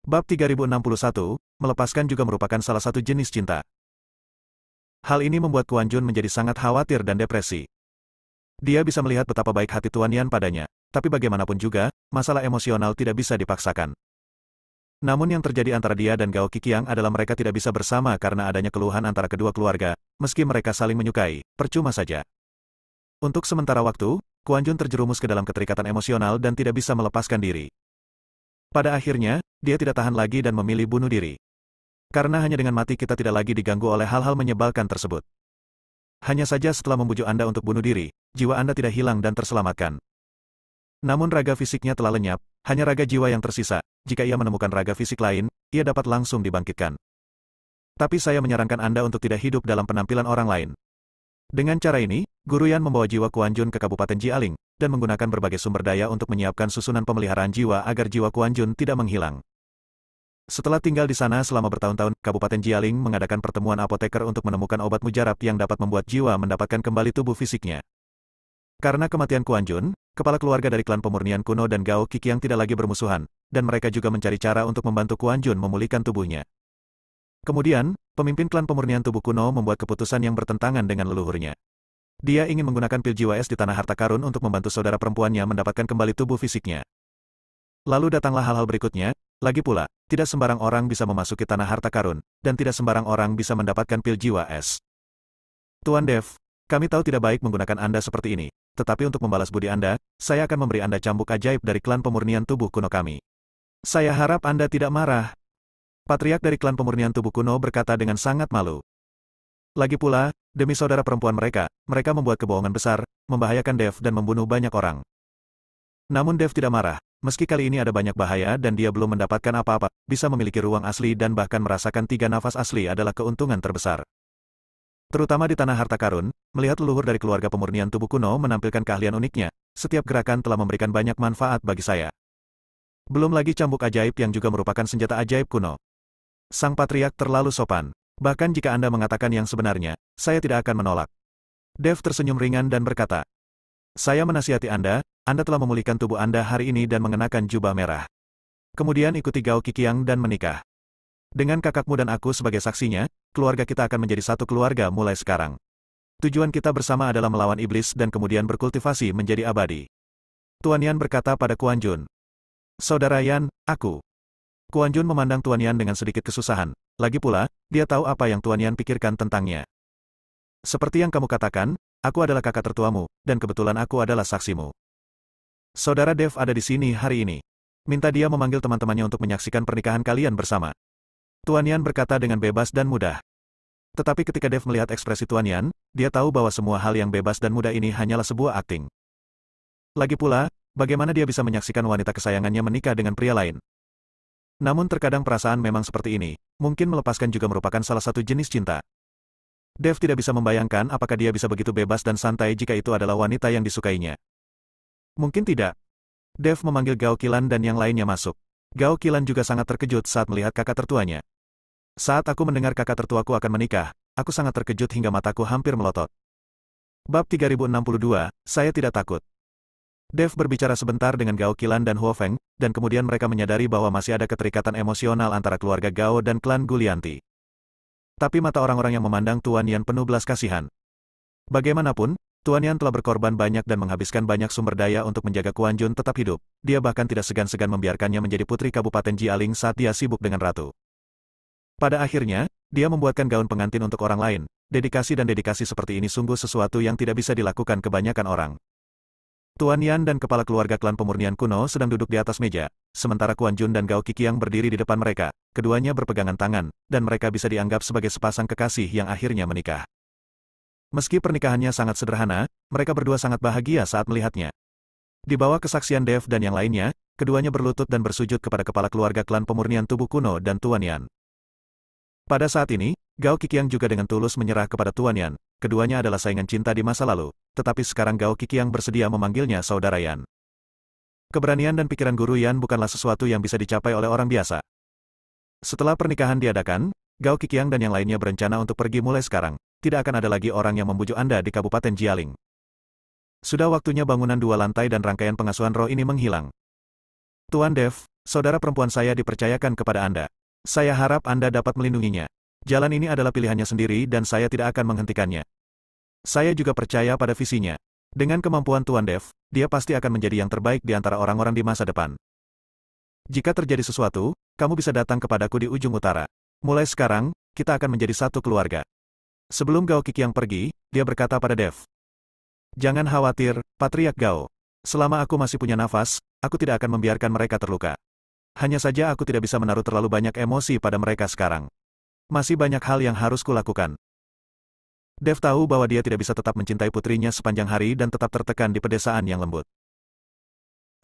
Bab 3061, melepaskan juga merupakan salah satu jenis cinta. Hal ini membuat Kuan Jun menjadi sangat khawatir dan depresi. Dia bisa melihat betapa baik hati Tuan Yan padanya, tapi bagaimanapun juga, masalah emosional tidak bisa dipaksakan. Namun yang terjadi antara dia dan Gao Qiqiang adalah mereka tidak bisa bersama karena adanya keluhan antara kedua keluarga, meski mereka saling menyukai, percuma saja. Untuk sementara waktu, Kuan Jun terjerumus ke dalam keterikatan emosional dan tidak bisa melepaskan diri. Pada akhirnya, dia tidak tahan lagi dan memilih bunuh diri. Karena hanya dengan mati kita tidak lagi diganggu oleh hal-hal menyebalkan tersebut. Hanya saja setelah membujuk Anda untuk bunuh diri, jiwa Anda tidak hilang dan terselamatkan. Namun raga fisiknya telah lenyap, hanya raga jiwa yang tersisa. Jika ia menemukan raga fisik lain, ia dapat langsung dibangkitkan. Tapi saya menyarankan Anda untuk tidak hidup dalam penampilan orang lain. Dengan cara ini, Guru Yan membawa jiwa Kuan Jun ke Kabupaten Jialing, dan menggunakan berbagai sumber daya untuk menyiapkan susunan pemeliharaan jiwa agar jiwa Kuan Jun tidak menghilang. Setelah tinggal di sana selama bertahun-tahun, Kabupaten Jialing mengadakan pertemuan apoteker untuk menemukan obat mujarab yang dapat membuat jiwa mendapatkan kembali tubuh fisiknya. Karena kematian Kuan Jun, kepala keluarga dari klan pemurnian kuno dan Gao Qiqiang tidak lagi bermusuhan, dan mereka juga mencari cara untuk membantu Kuan Jun memulihkan tubuhnya. Kemudian, pemimpin klan pemurnian tubuh kuno membuat keputusan yang bertentangan dengan leluhurnya. Dia ingin menggunakan pil jiwa es di tanah harta karun untuk membantu saudara perempuannya mendapatkan kembali tubuh fisiknya. Lalu datanglah hal-hal berikutnya, lagi pula, tidak sembarang orang bisa memasuki tanah harta karun, dan tidak sembarang orang bisa mendapatkan pil jiwa es. Tuan Dev, kami tahu tidak baik menggunakan Anda seperti ini, tetapi untuk membalas budi Anda, saya akan memberi Anda cambuk ajaib dari klan pemurnian tubuh kuno kami. Saya harap Anda tidak marah. Patriark dari klan pemurnian tubuh kuno berkata dengan sangat malu. Lagi pula, demi saudara perempuan mereka membuat kebohongan besar, membahayakan Dev dan membunuh banyak orang. Namun Dev tidak marah, meski kali ini ada banyak bahaya dan dia belum mendapatkan apa-apa, bisa memiliki ruang asli dan bahkan merasakan 3 nafas asli adalah keuntungan terbesar. Terutama di tanah harta karun, melihat leluhur dari keluarga pemurnian tubuh kuno menampilkan keahlian uniknya, setiap gerakan telah memberikan banyak manfaat bagi saya. Belum lagi cambuk ajaib yang juga merupakan senjata ajaib kuno. Sang Patriark terlalu sopan. Bahkan jika Anda mengatakan yang sebenarnya, saya tidak akan menolak. Dev tersenyum ringan dan berkata, saya menasihati Anda telah memulihkan tubuh Anda hari ini dan mengenakan jubah merah. Kemudian ikuti Gao Qiqiang dan menikah. Dengan kakakmu dan aku sebagai saksinya, keluarga kita akan menjadi satu keluarga mulai sekarang. Tujuan kita bersama adalah melawan iblis dan kemudian berkultivasi menjadi abadi. Tuan Yan berkata pada Kuan Jun. Saudara Yan, aku. Kuan Jun memandang Tuan Yan dengan sedikit kesusahan. Lagi pula, dia tahu apa yang Tuan Yan pikirkan tentangnya. Seperti yang kamu katakan, aku adalah kakak tertuamu, dan kebetulan aku adalah saksimu. Saudara Dev ada di sini hari ini. Minta dia memanggil teman-temannya untuk menyaksikan pernikahan kalian bersama. Tuan Yan berkata dengan bebas dan mudah. Tetapi ketika Dev melihat ekspresi Tuan Yan, dia tahu bahwa semua hal yang bebas dan mudah ini hanyalah sebuah akting. Lagi pula, bagaimana dia bisa menyaksikan wanita kesayangannya menikah dengan pria lain? Namun terkadang perasaan memang seperti ini, mungkin melepaskan juga merupakan salah satu jenis cinta. Dev tidak bisa membayangkan apakah dia bisa begitu bebas dan santai jika itu adalah wanita yang disukainya. Mungkin tidak. Dev memanggil Gao Qilan dan yang lainnya masuk. Gao Qilan juga sangat terkejut saat melihat kakak tertuanya. Saat aku mendengar kakak tertuaku akan menikah, aku sangat terkejut hingga mataku hampir melotot. Bab 3062, saya tidak takut. Dev berbicara sebentar dengan Gao Qilan dan Huo Feng, dan kemudian mereka menyadari bahwa masih ada keterikatan emosional antara keluarga Gao dan klan Gulianti. Tapi mata orang-orang yang memandang Tuan Yan penuh belas kasihan. Bagaimanapun, Tuan Yan telah berkorban banyak dan menghabiskan banyak sumber daya untuk menjaga Kuan Jun tetap hidup. Dia bahkan tidak segan-segan membiarkannya menjadi putri Kabupaten Jialing saat dia sibuk dengan ratu. Pada akhirnya, dia membuatkan gaun pengantin untuk orang lain. Dedikasi seperti ini sungguh sesuatu yang tidak bisa dilakukan kebanyakan orang. Tuan Yan dan kepala keluarga klan pemurnian kuno sedang duduk di atas meja, sementara Kuan Jun dan Gao Qiqiang berdiri di depan mereka, keduanya berpegangan tangan, dan mereka bisa dianggap sebagai sepasang kekasih yang akhirnya menikah. Meski pernikahannya sangat sederhana, mereka berdua sangat bahagia saat melihatnya. Di bawah kesaksian Dev dan yang lainnya, keduanya berlutut dan bersujud kepada kepala keluarga klan pemurnian tubuh kuno dan Tuan Yan. Pada saat ini, Gao Qiqiang juga dengan tulus menyerah kepada Tuan Yan. Keduanya adalah saingan cinta di masa lalu, tetapi sekarang Gao Qiqiang bersedia memanggilnya saudara Yan. Keberanian dan pikiran Guru Yan bukanlah sesuatu yang bisa dicapai oleh orang biasa. Setelah pernikahan diadakan, Gao Qiqiang dan yang lainnya berencana untuk pergi mulai sekarang. Tidak akan ada lagi orang yang membujuk Anda di Kabupaten Jialing. Sudah waktunya bangunan 2 lantai dan rangkaian pengasuhan roh ini menghilang. Tuan Dev, Saudara perempuan saya dipercayakan kepada Anda. Saya harap Anda dapat melindunginya. Jalan ini adalah pilihannya sendiri dan saya tidak akan menghentikannya. Saya juga percaya pada visinya. Dengan kemampuan Tuan Dev, dia pasti akan menjadi yang terbaik di antara orang-orang di masa depan. Jika terjadi sesuatu, kamu bisa datang kepadaku di ujung utara. Mulai sekarang, kita akan menjadi satu keluarga. Sebelum Gao Qiqiang pergi, dia berkata pada Dev. Jangan khawatir, Patriark Gao. Selama aku masih punya nafas, aku tidak akan membiarkan mereka terluka. Hanya saja aku tidak bisa menaruh terlalu banyak emosi pada mereka sekarang. Masih banyak hal yang harus kulakukan. Dev tahu bahwa dia tidak bisa tetap mencintai putrinya sepanjang hari dan tetap tertekan di pedesaan yang lembut.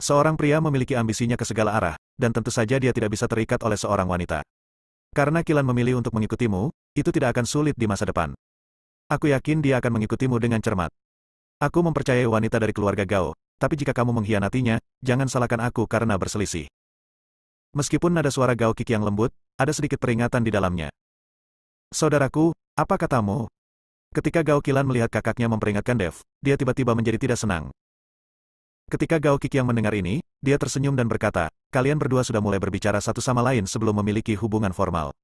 Seorang pria memiliki ambisinya ke segala arah, dan tentu saja dia tidak bisa terikat oleh seorang wanita. Karena Qilan memilih untuk mengikutimu, itu tidak akan sulit di masa depan. Aku yakin dia akan mengikutimu dengan cermat. Aku mempercayai wanita dari keluarga Gao, tapi jika kamu mengkhianatinya, jangan salahkan aku karena berselisih. Meskipun nada suara Gao Qiqiang lembut, ada sedikit peringatan di dalamnya. Saudaraku, apa katamu? Ketika Gao Qilan melihat kakaknya memperingatkan Dev, dia tiba-tiba menjadi tidak senang. Ketika Gao Qiqiang mendengar ini, dia tersenyum dan berkata, kalian berdua sudah mulai berbicara satu sama lain sebelum memiliki hubungan formal.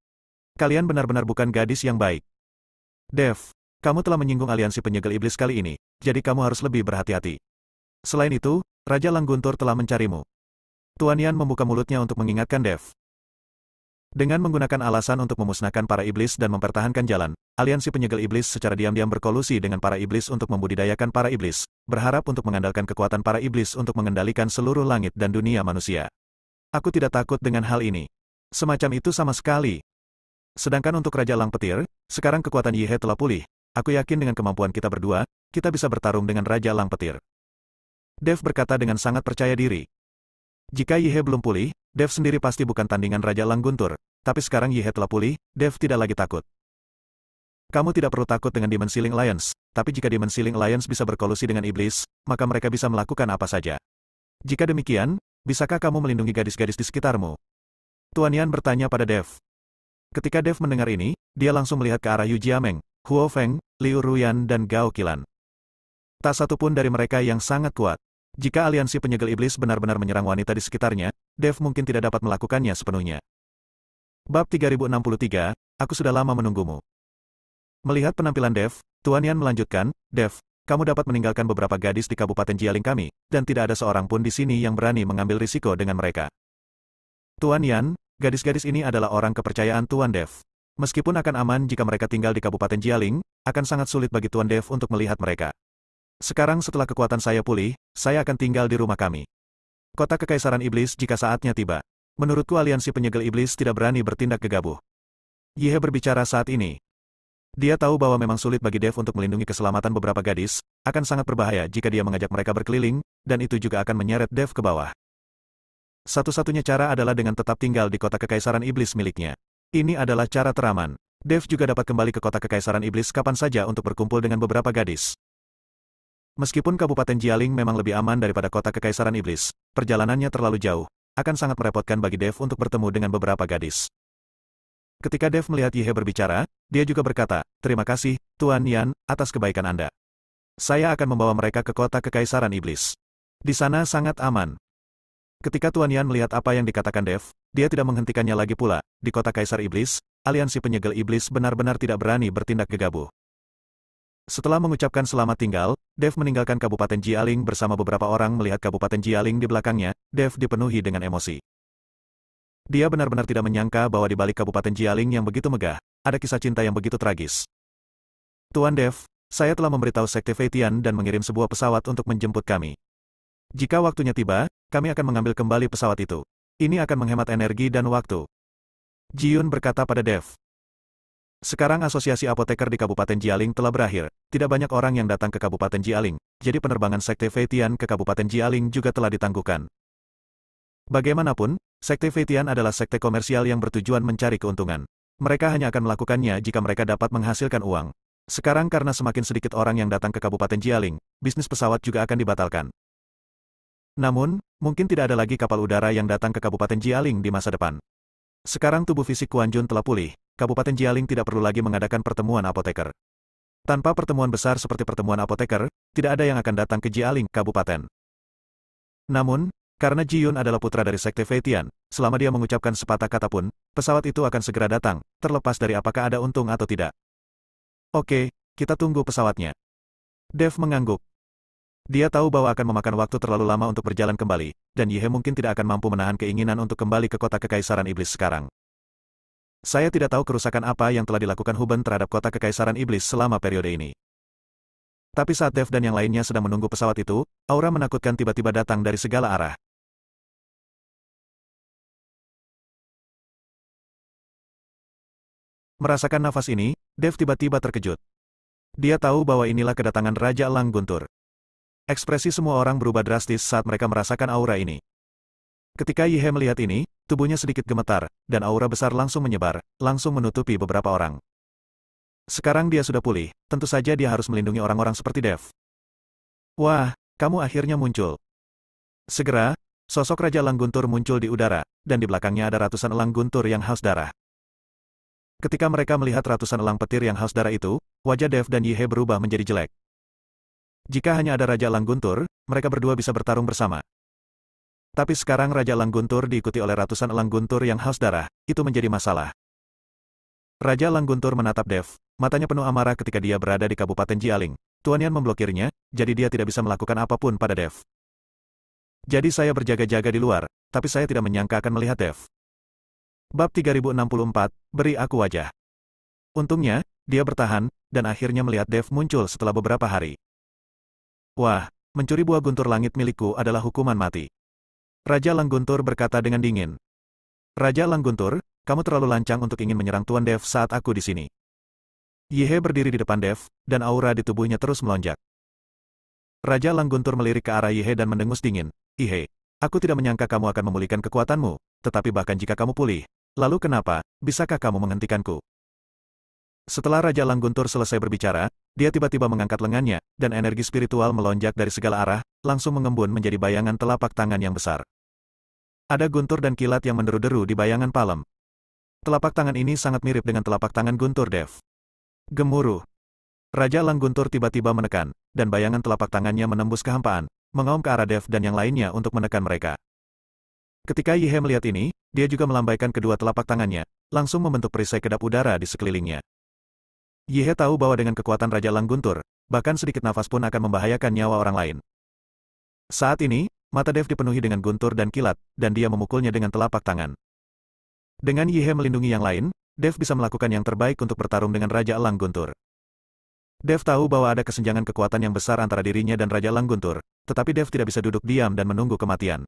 Kalian benar-benar bukan gadis yang baik. Dev, kamu telah menyinggung aliansi penyegel iblis kali ini, jadi kamu harus lebih berhati-hati. Selain itu, Raja Langguntur telah mencarimu. Tuan Yan membuka mulutnya untuk mengingatkan Dev. Dengan menggunakan alasan untuk memusnahkan para iblis dan mempertahankan jalan, aliansi penyegel iblis secara diam-diam berkolusi dengan para iblis untuk membudidayakan para iblis, berharap untuk mengandalkan kekuatan para iblis untuk mengendalikan seluruh langit dan dunia manusia. Aku tidak takut dengan hal ini. Semacam itu sama sekali. Sedangkan untuk Raja Lang Petir, sekarang kekuatan Yihe telah pulih. Aku yakin dengan kemampuan kita berdua, kita bisa bertarung dengan Raja Lang Petir. Dev berkata dengan sangat percaya diri. Jika Yihe belum pulih, Dev sendiri pasti bukan tandingan Raja Langguntur, tapi sekarang Yihe telah pulih, Dev tidak lagi takut. Kamu tidak perlu takut dengan Demon Ceiling Alliance, tapi jika Demon Ceiling Alliance bisa berkolusi dengan iblis, maka mereka bisa melakukan apa saja. Jika demikian, bisakah kamu melindungi gadis-gadis di sekitarmu? Tuan Yan bertanya pada Dev. Ketika Dev mendengar ini, dia langsung melihat ke arah Yu Jiameng, Huo Feng, Liu Ruyan dan Gao Qilan. Tak satu pun dari mereka yang sangat kuat. Jika aliansi penyegel iblis benar-benar menyerang wanita di sekitarnya, Dev mungkin tidak dapat melakukannya sepenuhnya. Bab 3063, aku sudah lama menunggumu. Melihat penampilan Dev, Tuan Yan melanjutkan, Dev, kamu dapat meninggalkan beberapa gadis di Kabupaten Jialing kami, dan tidak ada seorang pun di sini yang berani mengambil risiko dengan mereka. Tuan Yan, gadis-gadis ini adalah orang kepercayaan Tuan Dev. Meskipun akan aman jika mereka tinggal di Kabupaten Jialing, akan sangat sulit bagi Tuan Dev untuk melihat mereka. Sekarang setelah kekuatan saya pulih, saya akan tinggal di rumah kami. Kota Kekaisaran Iblis jika saatnya tiba. Menurutku aliansi penyegel iblis tidak berani bertindak gegabah. Yihe berbicara saat ini. Dia tahu bahwa memang sulit bagi Dev untuk melindungi keselamatan beberapa gadis, akan sangat berbahaya jika dia mengajak mereka berkeliling, dan itu juga akan menyeret Dev ke bawah. Satu-satunya cara adalah dengan tetap tinggal di kota Kekaisaran Iblis miliknya. Ini adalah cara teraman. Dev juga dapat kembali ke kota Kekaisaran Iblis kapan saja untuk berkumpul dengan beberapa gadis. Meskipun Kabupaten Jialing memang lebih aman daripada kota Kekaisaran Iblis, perjalanannya terlalu jauh, akan sangat merepotkan bagi Dev untuk bertemu dengan beberapa gadis. Ketika Dev melihat Yihe berbicara, dia juga berkata, terima kasih, Tuan Yan, atas kebaikan Anda. Saya akan membawa mereka ke kota Kekaisaran Iblis. Di sana sangat aman. Ketika Tuan Yan melihat apa yang dikatakan Dev, dia tidak menghentikannya lagi pula. Di kota Kaisar Iblis, aliansi penyegel iblis benar-benar tidak berani bertindak gegabah. Setelah mengucapkan selamat tinggal, Dev meninggalkan Kabupaten Jialing bersama beberapa orang melihat Kabupaten Jialing di belakangnya. Dev dipenuhi dengan emosi. Dia benar-benar tidak menyangka bahwa di balik Kabupaten Jialing yang begitu megah, ada kisah cinta yang begitu tragis. Tuan Dev, saya telah memberitahu Sekte Feitian dan mengirim sebuah pesawat untuk menjemput kami. Jika waktunya tiba, kami akan mengambil kembali pesawat itu. Ini akan menghemat energi dan waktu. Ji-Yun berkata pada Dev. Sekarang asosiasi apoteker di Kabupaten Jialing telah berakhir, tidak banyak orang yang datang ke Kabupaten Jialing, jadi penerbangan Sekte Feitian ke Kabupaten Jialing juga telah ditangguhkan. Bagaimanapun, Sekte Feitian adalah sekte komersial yang bertujuan mencari keuntungan. Mereka hanya akan melakukannya jika mereka dapat menghasilkan uang. Sekarang karena semakin sedikit orang yang datang ke Kabupaten Jialing, bisnis pesawat juga akan dibatalkan. Namun, mungkin tidak ada lagi kapal udara yang datang ke Kabupaten Jialing di masa depan. Sekarang tubuh fisik Kuan Jun telah pulih, Kabupaten Jialing tidak perlu lagi mengadakan pertemuan apoteker. Tanpa pertemuan besar seperti pertemuan apoteker, tidak ada yang akan datang ke Jialing, Kabupaten. Namun, Karena Ji Yun adalah putra dari Sekte Feitian, selama dia mengucapkan sepatah kata pun, pesawat itu akan segera datang, terlepas dari apakah ada untung atau tidak. Oke, kita tunggu pesawatnya. Dev mengangguk. Dia tahu bahwa akan memakan waktu terlalu lama untuk berjalan kembali, dan Yi He mungkin tidak akan mampu menahan keinginan untuk kembali ke kota Kekaisaran Iblis sekarang. Saya tidak tahu kerusakan apa yang telah dilakukan Huben terhadap kota Kekaisaran Iblis selama periode ini. Tapi saat Dev dan yang lainnya sedang menunggu pesawat itu, aura menakutkan tiba-tiba datang dari segala arah. Merasakan nafas ini, Dev tiba-tiba terkejut. Dia tahu bahwa inilah kedatangan Raja Elang Guntur. Ekspresi semua orang berubah drastis saat mereka merasakan aura ini. Ketika Yi He melihat ini, tubuhnya sedikit gemetar, dan aura besar langsung menyebar, langsung menutupi beberapa orang. Sekarang dia sudah pulih, tentu saja dia harus melindungi orang-orang seperti Dev. Wah, kamu akhirnya muncul. Segera, sosok Raja Elang Guntur muncul di udara, dan di belakangnya ada ratusan elang guntur yang haus darah. Ketika mereka melihat ratusan elang petir yang haus darah itu, wajah Dev dan Yi He berubah menjadi jelek. Jika hanya ada Raja Elang Guntur, mereka berdua bisa bertarung bersama. Tapi sekarang Raja Elang Guntur diikuti oleh ratusan elang guntur yang haus darah, itu menjadi masalah. Raja Elang Guntur menatap Dev, matanya penuh amarah ketika dia berada di Kabupaten Jialing. Tuan Yan memblokirnya, jadi dia tidak bisa melakukan apapun pada Dev. Jadi saya berjaga-jaga di luar, tapi saya tidak menyangka akan melihat Dev. Bab 3064, beri aku wajah. Untungnya, dia bertahan, dan akhirnya melihat Dev muncul setelah beberapa hari. Wah, mencuri buah guntur langit milikku adalah hukuman mati. Raja Elang Guntur berkata dengan dingin. Raja Elang Guntur, kamu terlalu lancang untuk ingin menyerang Tuan Dev saat aku di sini. Yi He berdiri di depan Dev, dan aura di tubuhnya terus melonjak. Raja Elang Guntur melirik ke arah Yi He dan mendengus dingin. Yi He, aku tidak menyangka kamu akan memulihkan kekuatanmu, tetapi bahkan jika kamu pulih, lalu kenapa, bisakah kamu menghentikanku? Setelah Raja Elang Guntur selesai berbicara, dia tiba-tiba mengangkat lengannya, dan energi spiritual melonjak dari segala arah, langsung mengembun menjadi bayangan telapak tangan yang besar. Ada guntur dan kilat yang menderu-deru di bayangan palem. Telapak tangan ini sangat mirip dengan telapak tangan guntur Dev. Gemuruh. Raja Elang Guntur tiba-tiba menekan, dan bayangan telapak tangannya menembus kehampaan, mengaum ke arah Dev dan yang lainnya untuk menekan mereka. Ketika Yi He melihat ini, dia juga melambaikan kedua telapak tangannya, langsung membentuk perisai kedap udara di sekelilingnya. Yi He tahu bahwa dengan kekuatan Raja Elang Guntur, bahkan sedikit nafas pun akan membahayakan nyawa orang lain. Saat ini, mata Dev dipenuhi dengan guntur dan kilat, dan dia memukulnya dengan telapak tangan. Dengan Yi He melindungi yang lain, Dev bisa melakukan yang terbaik untuk bertarung dengan Raja Elang Guntur. Dev tahu bahwa ada kesenjangan kekuatan yang besar antara dirinya dan Raja Elang Guntur, tetapi Dev tidak bisa duduk diam dan menunggu kematian.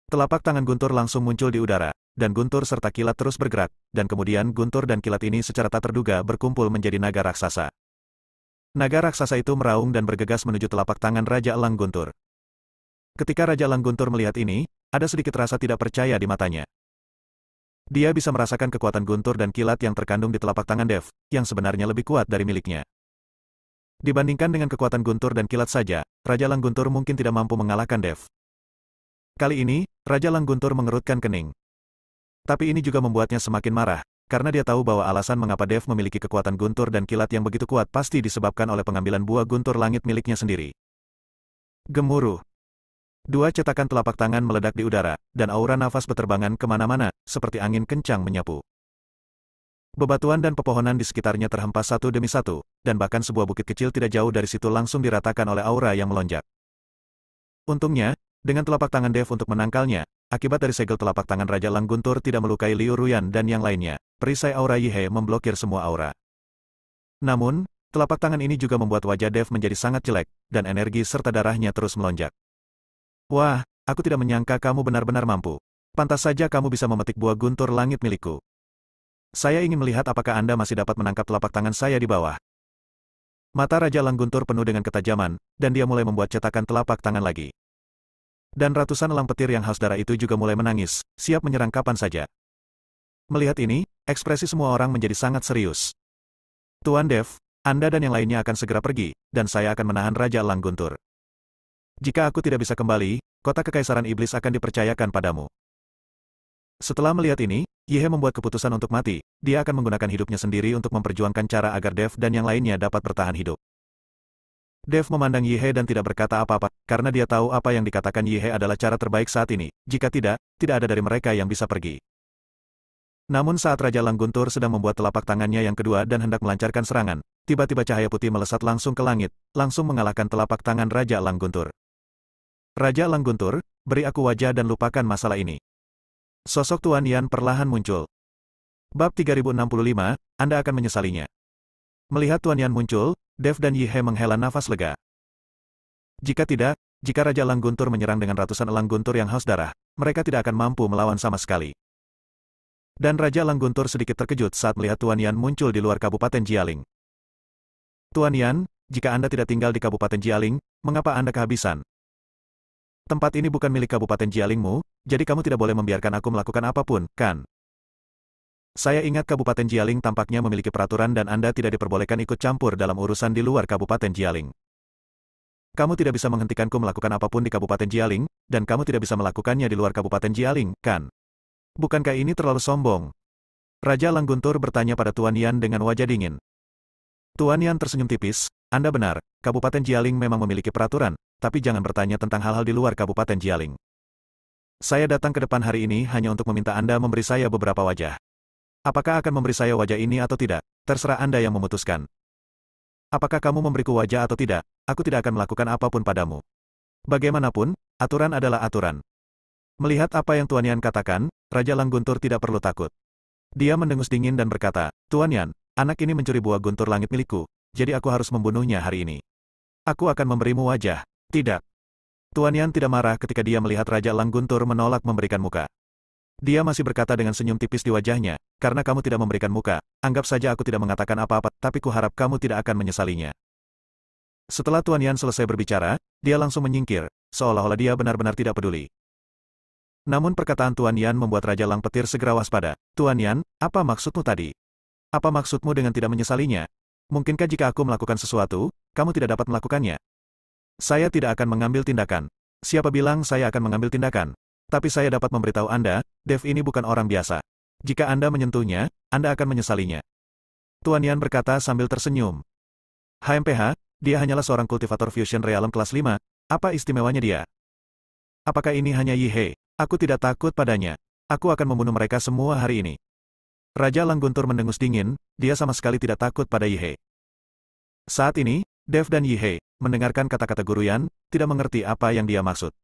Telapak tangan guntur langsung muncul di udara, dan guntur serta kilat terus bergerak, dan kemudian guntur dan kilat ini secara tak terduga berkumpul menjadi naga raksasa. Naga raksasa itu meraung dan bergegas menuju telapak tangan Raja Elang Guntur. Ketika Raja Elang Guntur melihat ini, ada sedikit rasa tidak percaya di matanya. Dia bisa merasakan kekuatan guntur dan kilat yang terkandung di telapak tangan Dev, yang sebenarnya lebih kuat dari miliknya. Dibandingkan dengan kekuatan guntur dan kilat saja, Raja Elang Guntur mungkin tidak mampu mengalahkan Dev. Kali ini, Raja Elang Guntur mengerutkan kening. Tapi ini juga membuatnya semakin marah, karena dia tahu bahwa alasan mengapa Dev memiliki kekuatan guntur dan kilat yang begitu kuat pasti disebabkan oleh pengambilan buah guntur langit miliknya sendiri. Gemuruh. Dua cetakan telapak tangan meledak di udara, dan aura nafas beterbangan kemana-mana, seperti angin kencang menyapu. Bebatuan dan pepohonan di sekitarnya terhempas satu demi satu, dan bahkan sebuah bukit kecil tidak jauh dari situ langsung diratakan oleh aura yang melonjak. Untungnya, dengan telapak tangan Dev untuk menangkalnya, akibat dari segel telapak tangan Raja Elang Guntur tidak melukai Liu Ruyan dan yang lainnya, perisai aura Yi He memblokir semua aura. Namun, telapak tangan ini juga membuat wajah Dev menjadi sangat jelek, dan energi serta darahnya terus melonjak. Wah, aku tidak menyangka kamu benar-benar mampu. Pantas saja kamu bisa memetik buah guntur langit milikku. Saya ingin melihat apakah Anda masih dapat menangkap telapak tangan saya di bawah. Mata Raja Elang Guntur penuh dengan ketajaman, dan dia mulai membuat cetakan telapak tangan lagi. Dan ratusan elang petir yang haus darah itu juga mulai menangis, siap menyerang kapan saja. Melihat ini, ekspresi semua orang menjadi sangat serius. Tuan Dev, Anda dan yang lainnya akan segera pergi, dan saya akan menahan Raja Elang Guntur. Jika aku tidak bisa kembali, kota Kekaisaran Iblis akan dipercayakan padamu. Setelah melihat ini, Yi He membuat keputusan untuk mati, dia akan menggunakan hidupnya sendiri untuk memperjuangkan cara agar Dev dan yang lainnya dapat bertahan hidup. Dev memandang Yi He dan tidak berkata apa-apa, karena dia tahu apa yang dikatakan Yi He adalah cara terbaik saat ini. Jika tidak, tidak ada dari mereka yang bisa pergi. Namun saat Raja Langguntur sedang membuat telapak tangannya yang kedua dan hendak melancarkan serangan, tiba-tiba cahaya putih melesat langsung ke langit, langsung mengalahkan telapak tangan Raja Langguntur. Raja Langguntur, beri aku wajah dan lupakan masalah ini. Sosok Tuan Yan perlahan muncul. Bab 3065, Anda akan menyesalinya. Melihat Tuan Yan muncul, Dev dan Yi He menghela nafas lega. Jika tidak, jika Raja Langguntur menyerang dengan ratusan elang guntur yang haus darah, mereka tidak akan mampu melawan sama sekali. Dan Raja Langguntur sedikit terkejut saat melihat Tuan Yan muncul di luar Kabupaten Jialing. Tuan Yan, jika Anda tidak tinggal di Kabupaten Jialing, mengapa Anda kehabisan? Tempat ini bukan milik Kabupaten Jialingmu, jadi kamu tidak boleh membiarkan aku melakukan apapun, kan? Saya ingat Kabupaten Jialing tampaknya memiliki peraturan dan Anda tidak diperbolehkan ikut campur dalam urusan di luar Kabupaten Jialing. Kamu tidak bisa menghentikanku melakukan apapun di Kabupaten Jialing, dan kamu tidak bisa melakukannya di luar Kabupaten Jialing, kan? Bukankah ini terlalu sombong? Raja Langguntur bertanya pada Tuan Yan dengan wajah dingin. Tuan Yan tersenyum tipis, Anda benar, Kabupaten Jialing memang memiliki peraturan, tapi jangan bertanya tentang hal-hal di luar Kabupaten Jialing. Saya datang ke depan hari ini hanya untuk meminta Anda memberi saya beberapa wajah. Apakah akan memberi saya wajah ini atau tidak, terserah Anda yang memutuskan. Apakah kamu memberiku wajah atau tidak, aku tidak akan melakukan apapun padamu. Bagaimanapun, aturan adalah aturan. Melihat apa yang Tuan Yan katakan, Raja Langguntur tidak perlu takut. Dia mendengus dingin dan berkata, Tuan Yan, anak ini mencuri buah guntur langit milikku, jadi aku harus membunuhnya hari ini. Aku akan memberimu wajah. Tidak. Tuan Yan tidak marah ketika dia melihat Raja Langguntur menolak memberikan muka. Dia masih berkata dengan senyum tipis di wajahnya, karena kamu tidak memberikan muka, anggap saja aku tidak mengatakan apa-apa, tapi kuharap kamu tidak akan menyesalinya. Setelah Tuan Yan selesai berbicara, dia langsung menyingkir, seolah-olah dia benar-benar tidak peduli. Namun perkataan Tuan Yan membuat Raja Lang Petir segera waspada. Tuan Yan, apa maksudmu tadi? Apa maksudmu dengan tidak menyesalinya? Mungkinkah jika aku melakukan sesuatu, kamu tidak dapat melakukannya? Saya tidak akan mengambil tindakan. Siapa bilang saya akan mengambil tindakan? Tapi saya dapat memberitahu Anda, Dev ini bukan orang biasa. Jika Anda menyentuhnya, Anda akan menyesalinya. Tuan Yan berkata sambil tersenyum. HMPH, dia hanyalah seorang kultivator fusion realm kelas 5, apa istimewanya dia? Apakah ini hanya Yi He? Aku tidak takut padanya. Aku akan membunuh mereka semua hari ini. Raja Langguntur mendengus dingin, dia sama sekali tidak takut pada Yi He. Saat ini, Dev dan Yi He, mendengarkan kata-kata Guru Yan, tidak mengerti apa yang dia maksud.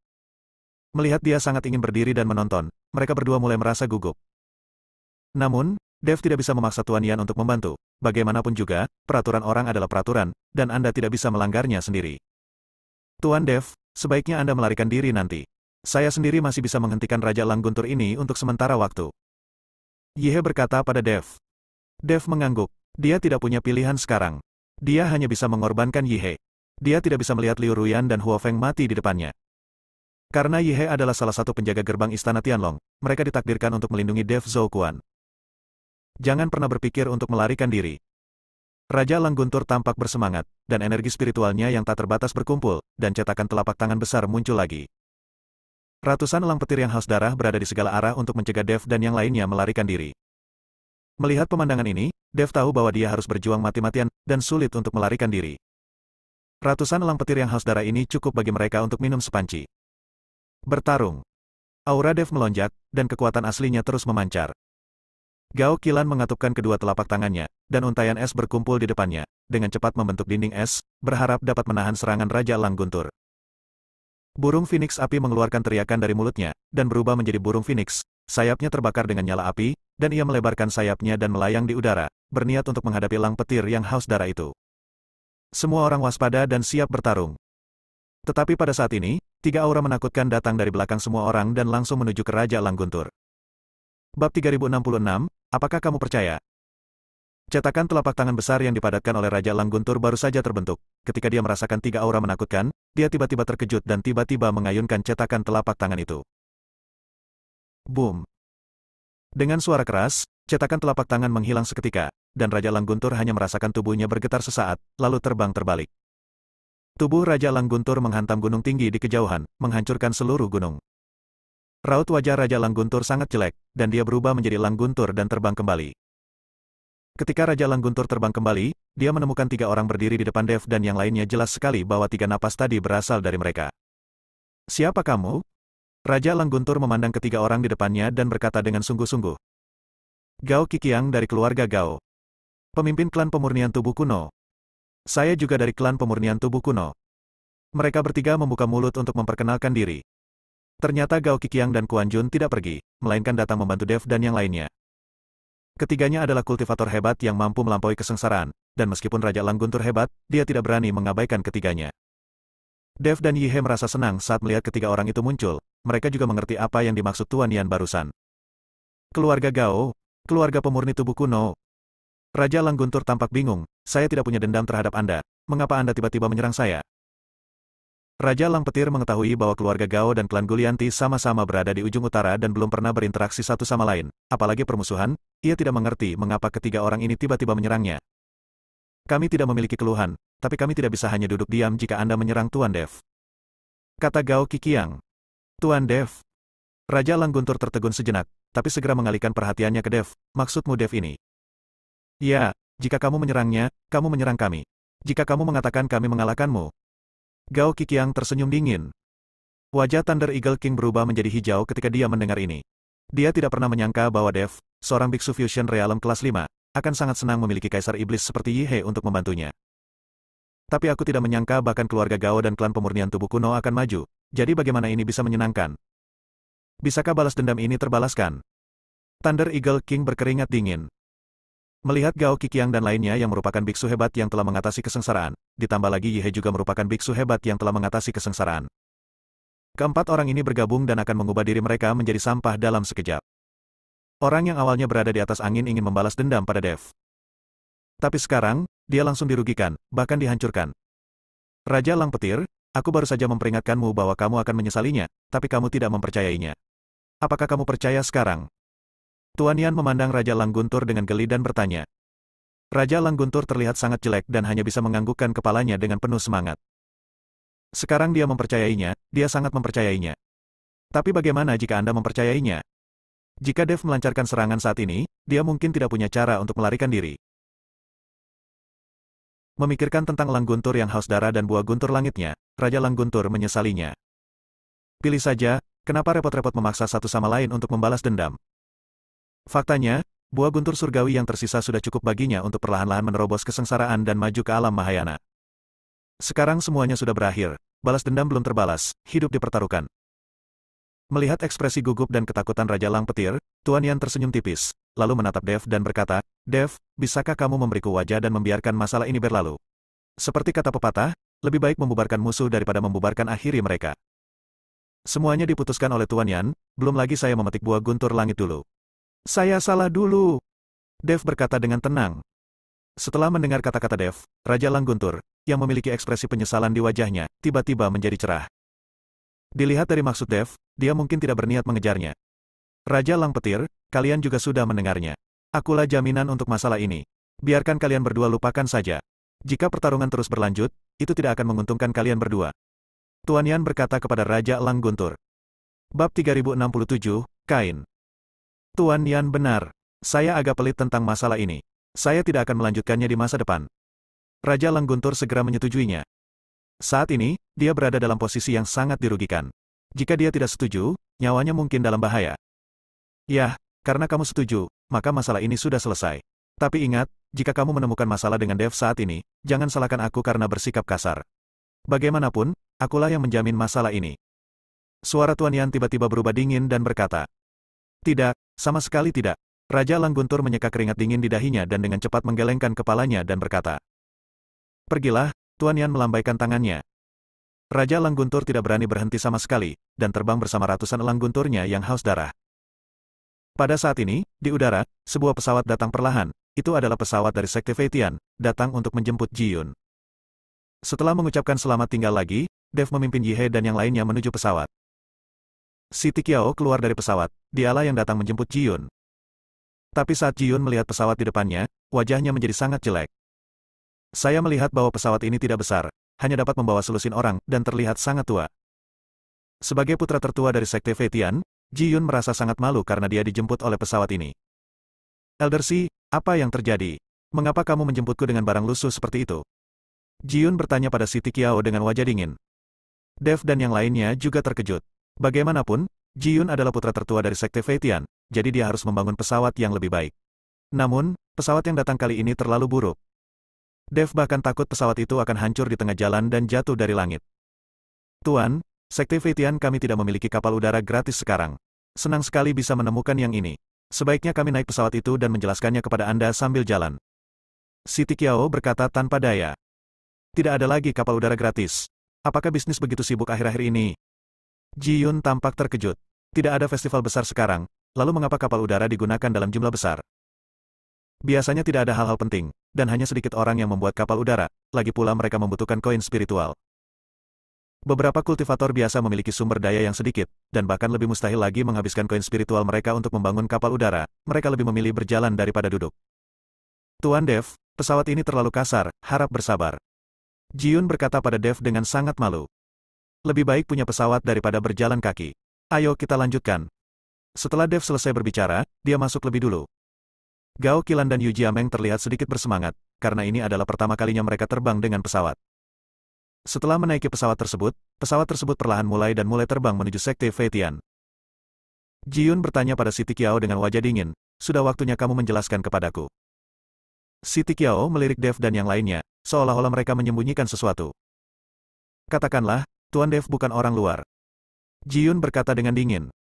Melihat dia sangat ingin berdiri dan menonton, mereka berdua mulai merasa gugup. Namun, Dev tidak bisa memaksa Tuan Yan untuk membantu. Bagaimanapun juga, peraturan orang adalah peraturan, dan Anda tidak bisa melanggarnya sendiri. Tuan Dev, sebaiknya Anda melarikan diri nanti. Saya sendiri masih bisa menghentikan Raja Langguntur ini untuk sementara waktu. Yi He berkata pada Dev. Dev mengangguk. Dia tidak punya pilihan sekarang. Dia hanya bisa mengorbankan Yi He. Dia tidak bisa melihat Liu Ruyan dan Huo Feng mati di depannya. Karena Yi He adalah salah satu penjaga gerbang Istana Tianlong, mereka ditakdirkan untuk melindungi Dev Zhouquan. Jangan pernah berpikir untuk melarikan diri. Raja Langguntur tampak bersemangat, dan energi spiritualnya yang tak terbatas berkumpul, dan cetakan telapak tangan besar muncul lagi. Ratusan elang petir yang haus darah berada di segala arah untuk mencegah Dev dan yang lainnya melarikan diri. Melihat pemandangan ini, Dev tahu bahwa dia harus berjuang mati-matian, dan sulit untuk melarikan diri. Ratusan elang petir yang haus darah ini cukup bagi mereka untuk minum sepanci. Bertarung. Aura Dev melonjak, dan kekuatan aslinya terus memancar. Gao Qilan mengatupkan kedua telapak tangannya, dan untaian es berkumpul di depannya, dengan cepat membentuk dinding es, berharap dapat menahan serangan Raja Langguntur. Burung Phoenix api mengeluarkan teriakan dari mulutnya, dan berubah menjadi burung Phoenix. Sayapnya terbakar dengan nyala api, dan ia melebarkan sayapnya dan melayang di udara, berniat untuk menghadapi elang petir yang haus darah itu. Semua orang waspada dan siap bertarung. Tetapi pada saat ini, 3 aura menakutkan datang dari belakang semua orang dan langsung menuju ke Raja Langguntur. Bab 3066, apakah kamu percaya? Cetakan telapak tangan besar yang dipadatkan oleh Raja Langguntur baru saja terbentuk. Ketika dia merasakan 3 aura menakutkan, dia tiba-tiba terkejut dan tiba-tiba mengayunkan cetakan telapak tangan itu. Boom! Dengan suara keras, cetakan telapak tangan menghilang seketika, dan Raja Langguntur hanya merasakan tubuhnya bergetar sesaat, lalu terbang terbalik. Tubuh Raja Langguntur menghantam gunung tinggi di kejauhan, menghancurkan seluruh gunung. Raut wajah Raja Langguntur sangat jelek, dan dia berubah menjadi Langguntur dan terbang kembali. Ketika Raja Langguntur terbang kembali, dia menemukan 3 orang berdiri di depan Dev dan yang lainnya jelas sekali bahwa 3 napas tadi berasal dari mereka. Siapa kamu? Raja Langguntur memandang ke 3 orang di depannya dan berkata dengan sungguh-sungguh. Gao Qiqiang dari keluarga Gao. Pemimpin klan pemurnian tubuh kuno. Saya juga dari klan pemurnian tubuh kuno. Mereka bertiga membuka mulut untuk memperkenalkan diri. Ternyata Gao Qiqiang dan Quan Jun tidak pergi, melainkan datang membantu Dev dan yang lainnya. Ketiganya adalah kultivator hebat yang mampu melampaui kesengsaraan, dan meskipun Raja Langguntur hebat, dia tidak berani mengabaikan ketiganya. Dev dan Yi He merasa senang saat melihat ke 3 orang itu muncul, mereka juga mengerti apa yang dimaksud Tuan Yan barusan. Keluarga Gao, keluarga pemurni tubuh kuno. Raja Langguntur tampak bingung, saya tidak punya dendam terhadap Anda, mengapa Anda tiba-tiba menyerang saya? Raja Lang Petir mengetahui bahwa keluarga Gao dan klan Gulianti sama-sama berada di ujung utara dan belum pernah berinteraksi satu sama lain, apalagi permusuhan, ia tidak mengerti mengapa ke 3 orang ini tiba-tiba menyerangnya. Kami tidak memiliki keluhan, tapi kami tidak bisa hanya duduk diam jika Anda menyerang Tuan Dev. Kata Gao Qiqiang. Tuan Dev. Raja Langguntur tertegun sejenak, tapi segera mengalihkan perhatiannya ke Dev, maksudmu Dev ini? Ya, jika kamu menyerangnya, kamu menyerang kami. Jika kamu mengatakan kami mengalahkanmu. Gao Qiqiang tersenyum dingin. Wajah Thunder Eagle King berubah menjadi hijau ketika dia mendengar ini. Dia tidak pernah menyangka bahwa Dev, seorang biksu fusion realem kelas 5, akan sangat senang memiliki kaisar iblis seperti Yi He untuk membantunya. Tapi aku tidak menyangka bahkan keluarga Gao dan klan pemurnian tubuh kuno akan maju, jadi bagaimana ini bisa menyenangkan? Bisakah balas dendam ini terbalaskan? Thunder Eagle King berkeringat dingin. Melihat Gao Qiqiang dan lainnya yang merupakan biksu hebat yang telah mengatasi kesengsaraan, ditambah lagi Yi He juga merupakan biksu hebat yang telah mengatasi kesengsaraan. Keempat orang ini bergabung dan akan mengubah diri mereka menjadi sampah dalam sekejap. Orang yang awalnya berada di atas angin ingin membalas dendam pada Dev. Tapi sekarang, dia langsung dirugikan, bahkan dihancurkan. Raja Lang Petir, aku baru saja memperingatkanmu bahwa kamu akan menyesalinya, tapi kamu tidak mempercayainya. Apakah kamu percaya sekarang? Tuan Yan memandang Raja Langguntur dengan geli dan bertanya. Raja Langguntur terlihat sangat jelek dan hanya bisa menganggukkan kepalanya dengan penuh semangat. Sekarang dia mempercayainya, dia sangat mempercayainya. Tapi bagaimana jika Anda mempercayainya? Jika Dev melancarkan serangan saat ini, dia mungkin tidak punya cara untuk melarikan diri. Memikirkan tentang Langguntur yang haus darah dan buah guntur langitnya, Raja Langguntur menyesalinya. Pilih saja, kenapa repot-repot memaksa satu sama lain untuk membalas dendam? Faktanya, buah guntur surgawi yang tersisa sudah cukup baginya untuk perlahan-lahan menerobos kesengsaraan dan maju ke alam Mahayana. Sekarang semuanya sudah berakhir, balas dendam belum terbalas, hidup dipertaruhkan. Melihat ekspresi gugup dan ketakutan Raja Lang Petir, Tuan Yan tersenyum tipis, lalu menatap Dev dan berkata, Dev, bisakah kamu memberiku wajah dan membiarkan masalah ini berlalu? Seperti kata pepatah, lebih baik membubarkan musuh daripada membubarkan akhiri mereka. Semuanya diputuskan oleh Tuan Yan, belum lagi saya memetik buah guntur langit dulu. Saya salah dulu. Dev berkata dengan tenang. Setelah mendengar kata-kata Dev, Raja Langguntur, yang memiliki ekspresi penyesalan di wajahnya, tiba-tiba menjadi cerah. Dilihat dari maksud Dev, dia mungkin tidak berniat mengejarnya. Raja Lang Petir, kalian juga sudah mendengarnya. Akulah jaminan untuk masalah ini. Biarkan kalian berdua lupakan saja. Jika pertarungan terus berlanjut, itu tidak akan menguntungkan kalian berdua. Tuan Yan berkata kepada Raja Langguntur. Bab 3067, Kain. Tuan Yan benar. Saya agak pelit tentang masalah ini. Saya tidak akan melanjutkannya di masa depan. Raja Langguntur segera menyetujuinya. Saat ini, dia berada dalam posisi yang sangat dirugikan. Jika dia tidak setuju, nyawanya mungkin dalam bahaya. Yah, karena kamu setuju, maka masalah ini sudah selesai. Tapi ingat, jika kamu menemukan masalah dengan Dev saat ini, jangan salahkan aku karena bersikap kasar. Bagaimanapun, akulah yang menjamin masalah ini. Suara Tuan Yan tiba-tiba berubah dingin dan berkata. Tidak, sama sekali tidak. Raja Langguntur menyeka keringat dingin di dahinya dan dengan cepat menggelengkan kepalanya dan berkata. Pergilah, Tuan Yan melambaikan tangannya. Raja Langguntur tidak berani berhenti sama sekali, dan terbang bersama ratusan elang gunturnya yang haus darah. Pada saat ini, di udara, sebuah pesawat datang perlahan. Itu adalah pesawat dari Sekte Feitian, datang untuk menjemput Ji Yun. Setelah mengucapkan selamat tinggal lagi, Dev memimpin Yi He dan yang lainnya menuju pesawat. Si Tikiao keluar dari pesawat, dialah yang datang menjemput Ji Yun. Tapi saat Ji Yun melihat pesawat di depannya, wajahnya menjadi sangat jelek. Saya melihat bahwa pesawat ini tidak besar, hanya dapat membawa selusin orang, dan terlihat sangat tua. Sebagai putra tertua dari Sekte Feitian, Ji Yun merasa sangat malu karena dia dijemput oleh pesawat ini. Elder Si, apa yang terjadi? Mengapa kamu menjemputku dengan barang lusuh seperti itu? Ji-Yun bertanya pada Siti Qiao dengan wajah dingin. Dev dan yang lainnya juga terkejut. Bagaimanapun, Ji-Yun adalah putra tertua dari Sekte Feitian, jadi dia harus membangun pesawat yang lebih baik. Namun, pesawat yang datang kali ini terlalu buruk. Dev bahkan takut pesawat itu akan hancur di tengah jalan dan jatuh dari langit. Tuan, Sekte Feitian kami tidak memiliki kapal udara gratis sekarang. Senang sekali bisa menemukan yang ini. Sebaiknya kami naik pesawat itu dan menjelaskannya kepada Anda sambil jalan. Siti Qiao berkata tanpa daya. Tidak ada lagi kapal udara gratis. Apakah bisnis begitu sibuk akhir-akhir ini? Ji-Yun tampak terkejut. Tidak ada festival besar sekarang, lalu mengapa kapal udara digunakan dalam jumlah besar? Biasanya tidak ada hal-hal penting, dan hanya sedikit orang yang membuat kapal udara, lagi pula mereka membutuhkan koin spiritual. Beberapa kultivator biasa memiliki sumber daya yang sedikit, dan bahkan lebih mustahil lagi menghabiskan koin spiritual mereka untuk membangun kapal udara, mereka lebih memilih berjalan daripada duduk. Tuan Dev, pesawat ini terlalu kasar, harap bersabar. Ji-Yun berkata pada Dev dengan sangat malu. Lebih baik punya pesawat daripada berjalan kaki. Ayo kita lanjutkan. Setelah Dev selesai berbicara, dia masuk lebih dulu. Gao Qilan dan Yu Jiameng terlihat sedikit bersemangat, karena ini adalah pertama kalinya mereka terbang dengan pesawat. Setelah menaiki pesawat tersebut perlahan mulai terbang menuju Sekte Feitian. Ji-Yun bertanya pada Siti Qiao dengan wajah dingin, sudah waktunya kamu menjelaskan kepadaku. Siti Qiao melirik Dev dan yang lainnya, seolah-olah mereka menyembunyikan sesuatu. Katakanlah, Tuan Dev bukan orang luar. Ji-Yun berkata dengan dingin.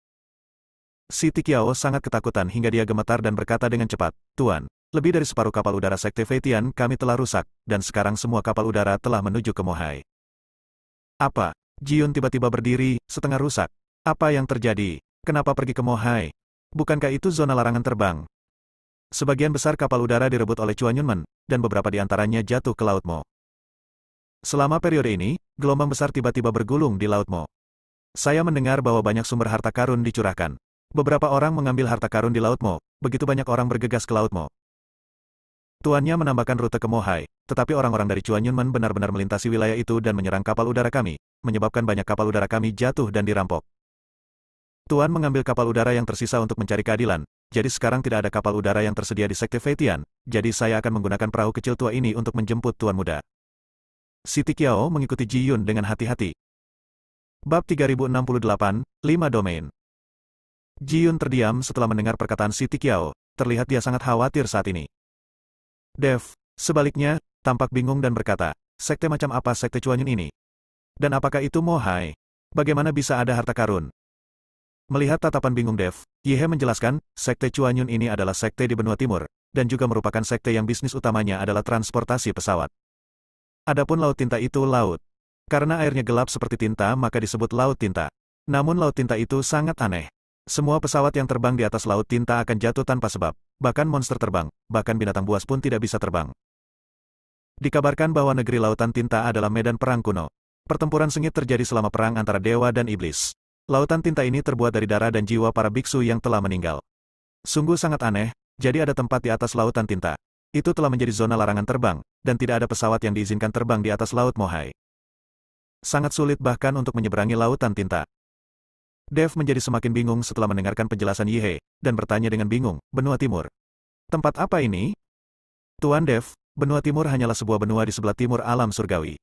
Siti Qiao sangat ketakutan hingga dia gemetar dan berkata dengan cepat, Tuan, lebih dari separuh kapal udara Sekte Feitian kami telah rusak, dan sekarang semua kapal udara telah menuju ke Mohai. Apa? Ji-Yun tiba-tiba berdiri, setengah rusak. Apa yang terjadi? Kenapa pergi ke Mohai? Bukankah itu zona larangan terbang? Sebagian besar kapal udara direbut oleh Chuan Yunmen, dan beberapa di antaranya jatuh ke Laut Mo. Selama periode ini, gelombang besar tiba-tiba bergulung di Laut Mo. Saya mendengar bahwa banyak sumber harta karun dicurahkan. Beberapa orang mengambil harta karun di Laut Mo, begitu banyak orang bergegas ke Laut Mo. Tuannya menambahkan rute ke Mohai, tetapi orang-orang dari Chuan Yunmen benar-benar melintasi wilayah itu dan menyerang kapal udara kami, menyebabkan banyak kapal udara kami jatuh dan dirampok. Tuan mengambil kapal udara yang tersisa untuk mencari keadilan, jadi sekarang tidak ada kapal udara yang tersedia di Sekte Feitian, jadi saya akan menggunakan perahu kecil tua ini untuk menjemput Tuan Muda. Siti Qiao mengikuti Ji-Yun dengan hati-hati. Bab 3068, 5 Domain. Ji-Yun terdiam setelah mendengar perkataan Siti Qiao, terlihat dia sangat khawatir saat ini. Dev, sebaliknya, tampak bingung dan berkata, sekte macam apa Sekte Chuan Yun ini? Dan apakah itu Mohai? Bagaimana bisa ada harta karun? Melihat tatapan bingung Dev, Yehe menjelaskan, Sekte Chuan Yun ini adalah sekte di benua timur, dan juga merupakan sekte yang bisnis utamanya adalah transportasi pesawat. Adapun laut tinta itu laut. Karena airnya gelap seperti tinta maka disebut laut tinta. Namun laut tinta itu sangat aneh. Semua pesawat yang terbang di atas laut tinta akan jatuh tanpa sebab, bahkan monster terbang, bahkan binatang buas pun tidak bisa terbang. Dikabarkan bahwa negeri lautan tinta adalah medan perang kuno. Pertempuran sengit terjadi selama perang antara dewa dan iblis. Lautan tinta ini terbuat dari darah dan jiwa para biksu yang telah meninggal. Sungguh sangat aneh, jadi ada tempat di atas lautan tinta. Itu telah menjadi zona larangan terbang, dan tidak ada pesawat yang diizinkan terbang di atas Laut Mohai. Sangat sulit bahkan untuk menyeberangi lautan tinta. Dev menjadi semakin bingung setelah mendengarkan penjelasan Yehe, dan bertanya dengan bingung, benua timur. Tempat apa ini? Tuan Dev, benua timur hanyalah sebuah benua di sebelah timur alam surgawi.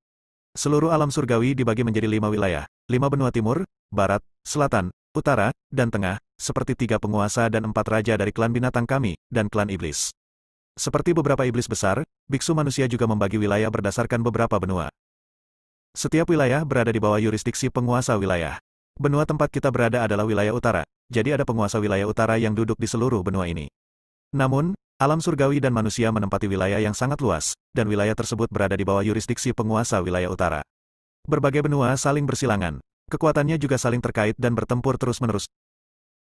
Seluruh alam surgawi dibagi menjadi 5 wilayah, 5 benua timur, barat, selatan, utara, dan tengah, seperti 3 penguasa dan 4 raja dari klan binatang kami, dan klan iblis. Seperti beberapa iblis besar, biksu manusia juga membagi wilayah berdasarkan beberapa benua. Setiap wilayah berada di bawah yurisdiksi penguasa wilayah. Benua tempat kita berada adalah wilayah utara, jadi ada penguasa wilayah utara yang duduk di seluruh benua ini. Namun, alam surgawi dan manusia menempati wilayah yang sangat luas, dan wilayah tersebut berada di bawah yurisdiksi penguasa wilayah utara. Berbagai benua saling bersilangan, kekuatannya juga saling terkait dan bertempur terus-menerus.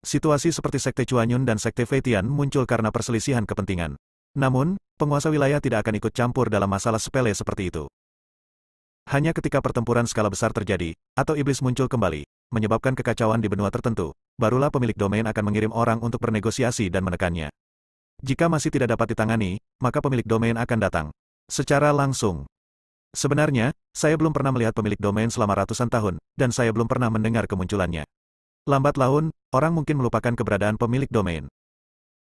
Situasi seperti Sekte Chuan Yun dan Sekte Feitian muncul karena perselisihan kepentingan. Namun, penguasa wilayah tidak akan ikut campur dalam masalah sepele seperti itu. Hanya ketika pertempuran skala besar terjadi, atau iblis muncul kembali, menyebabkan kekacauan di benua tertentu, barulah pemilik domain akan mengirim orang untuk bernegosiasi dan menekannya. Jika masih tidak dapat ditangani, maka pemilik domain akan datang secara langsung. Sebenarnya, saya belum pernah melihat pemilik domain selama ratusan tahun, dan saya belum pernah mendengar kemunculannya. Lambat laun, orang mungkin melupakan keberadaan pemilik domain.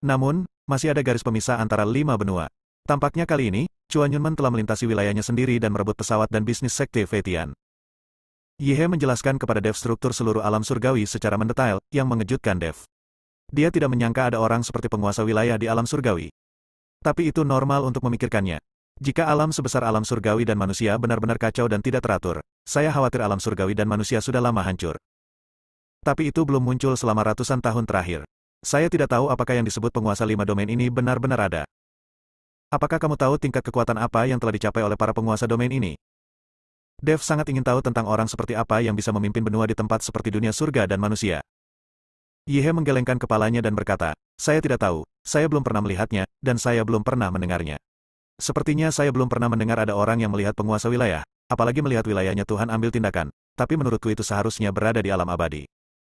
Namun, masih ada garis pemisah antara 5 benua. Tampaknya kali ini, Chuan Yunmen telah melintasi wilayahnya sendiri dan merebut pesawat dan bisnis Sekte Feitian. Yi He menjelaskan kepada Dev struktur seluruh alam surgawi secara mendetail, yang mengejutkan Dev. Dia tidak menyangka ada orang seperti penguasa wilayah di alam surgawi. Tapi itu normal untuk memikirkannya. Jika alam sebesar alam surgawi dan manusia benar-benar kacau dan tidak teratur, saya khawatir alam surgawi dan manusia sudah lama hancur. Tapi itu belum muncul selama ratusan tahun terakhir. Saya tidak tahu apakah yang disebut penguasa 5 domain ini benar-benar ada. Apakah kamu tahu tingkat kekuatan apa yang telah dicapai oleh para penguasa domain ini? Dev sangat ingin tahu tentang orang seperti apa yang bisa memimpin benua di tempat seperti dunia surga dan manusia. Yi He menggelengkan kepalanya dan berkata, saya tidak tahu, saya belum pernah melihatnya, dan saya belum pernah mendengarnya. Sepertinya saya belum pernah mendengar ada orang yang melihat penguasa wilayah, apalagi melihat wilayahnya Tuhan ambil tindakan, tapi menurutku itu seharusnya berada di alam abadi.